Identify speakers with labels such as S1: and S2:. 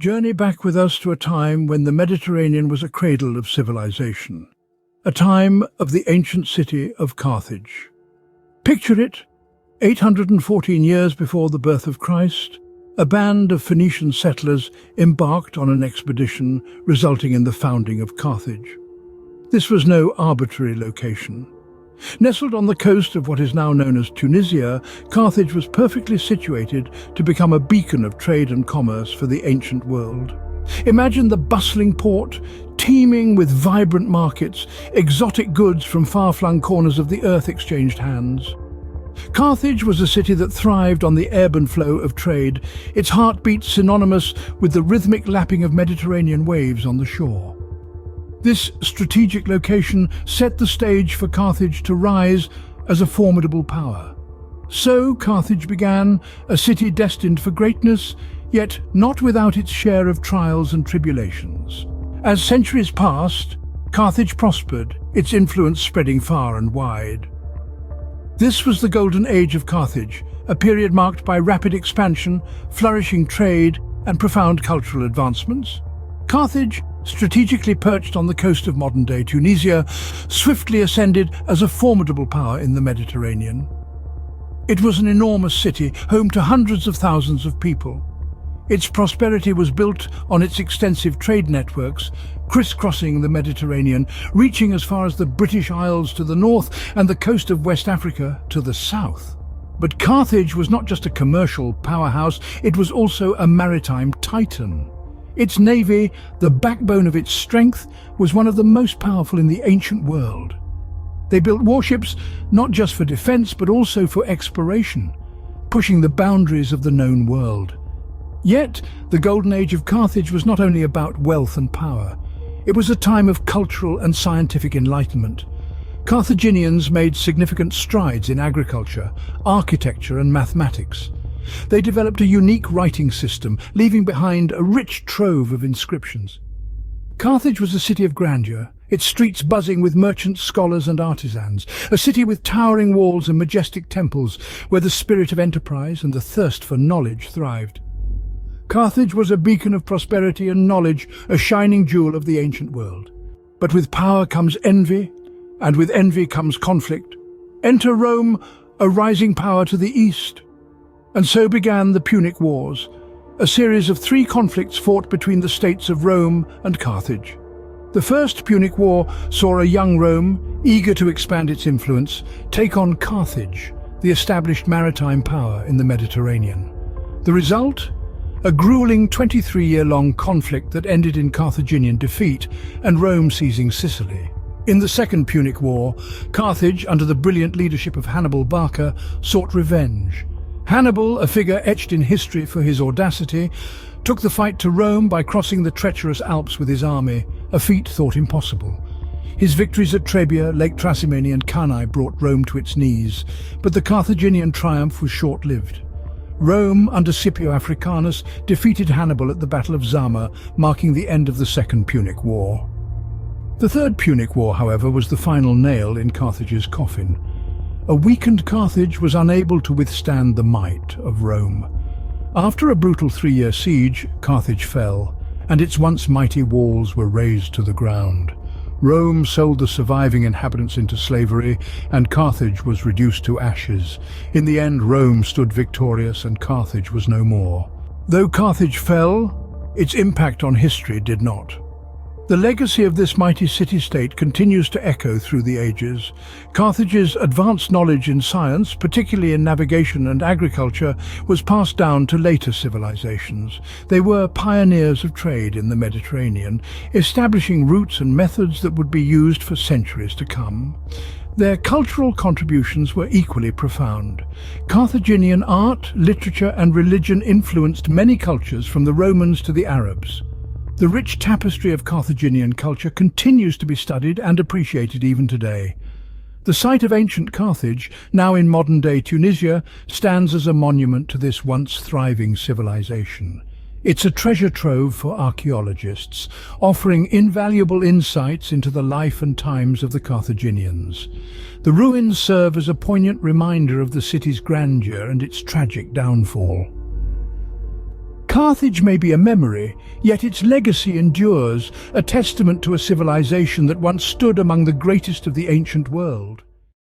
S1: Journey back with us to a time when the Mediterranean was a cradle of civilization, a time of the ancient city of Carthage. Picture it, 814 years before the birth of Christ, a band of Phoenician settlers embarked on an expedition resulting in the founding of Carthage. This was no arbitrary location. Nestled on the coast of what is now known as Tunisia, Carthage was perfectly situated to become a beacon of trade and commerce for the ancient world. Imagine the bustling port, teeming with vibrant markets, exotic goods from far-flung corners of the earth exchanged hands. Carthage was a city that thrived on the ebb and flow of trade, its heartbeat synonymous with the rhythmic lapping of Mediterranean waves on the shore. This strategic location set the stage for Carthage to rise as a formidable power. So Carthage began, a city destined for greatness, yet not without its share of trials and tribulations. As centuries passed, Carthage prospered, its influence spreading far and wide. This was the golden age of Carthage, a period marked by rapid expansion, flourishing trade, and profound cultural advancements. Carthage, strategically perched on the coast of modern-day Tunisia, swiftly ascended as a formidable power in the Mediterranean. It was an enormous city, home to hundreds of thousands of people. Its prosperity was built on its extensive trade networks, crisscrossing the Mediterranean, reaching as far as the British Isles to the north and the coast of West Africa to the south. But Carthage was not just a commercial powerhouse, it was also a maritime titan. Its navy, the backbone of its strength, was one of the most powerful in the ancient world. They built warships not just for defense but also for exploration, pushing the boundaries of the known world. Yet, the Golden Age of Carthage was not only about wealth and power. It was a time of cultural and scientific enlightenment. Carthaginians made significant strides in agriculture, architecture and mathematics. They developed a unique writing system, leaving behind a rich trove of inscriptions. Carthage was a city of grandeur, its streets buzzing with merchants, scholars and artisans, a city with towering walls and majestic temples where the spirit of enterprise and the thirst for knowledge thrived. Carthage was a beacon of prosperity and knowledge, a shining jewel of the ancient world. But with power comes envy, and with envy comes conflict. Enter Rome, a rising power to the east. And so began the Punic Wars, a series of 3 conflicts fought between the states of Rome and Carthage. The First Punic War saw a young Rome, eager to expand its influence, take on Carthage, the established maritime power in the Mediterranean. The result? A grueling 23-year-long conflict that ended in Carthaginian defeat and Rome seizing Sicily. In the Second Punic War, Carthage, under the brilliant leadership of Hannibal Barca, sought revenge. Hannibal, a figure etched in history for his audacity, took the fight to Rome by crossing the treacherous Alps with his army, a feat thought impossible. His victories at Trebia, Lake Trasimene and Cannae brought Rome to its knees, but the Carthaginian triumph was short-lived. Rome, under Scipio Africanus, defeated Hannibal at the Battle of Zama, marking the end of the Second Punic War. The Third Punic War, however, was the final nail in Carthage's coffin. A weakened Carthage was unable to withstand the might of Rome. After a brutal 3-year siege, Carthage fell, and its once mighty walls were razed to the ground. Rome sold the surviving inhabitants into slavery, and Carthage was reduced to ashes. In the end, Rome stood victorious and Carthage was no more. Though Carthage fell, its impact on history did not. The legacy of this mighty city-state continues to echo through the ages. Carthage's advanced knowledge in science, particularly in navigation and agriculture, was passed down to later civilizations. They were pioneers of trade in the Mediterranean, establishing routes and methods that would be used for centuries to come. Their cultural contributions were equally profound. Carthaginian art, literature and religion influenced many cultures from the Romans to the Arabs. The rich tapestry of Carthaginian culture continues to be studied and appreciated even today. The site of ancient Carthage, now in modern-day Tunisia, stands as a monument to this once thriving civilization. It's a treasure trove for archaeologists, offering invaluable insights into the life and times of the Carthaginians. The ruins serve as a poignant reminder of the city's grandeur and its tragic downfall. Carthage may be a memory, yet its legacy endures, a testament to a civilization that once stood among the greatest of the ancient world.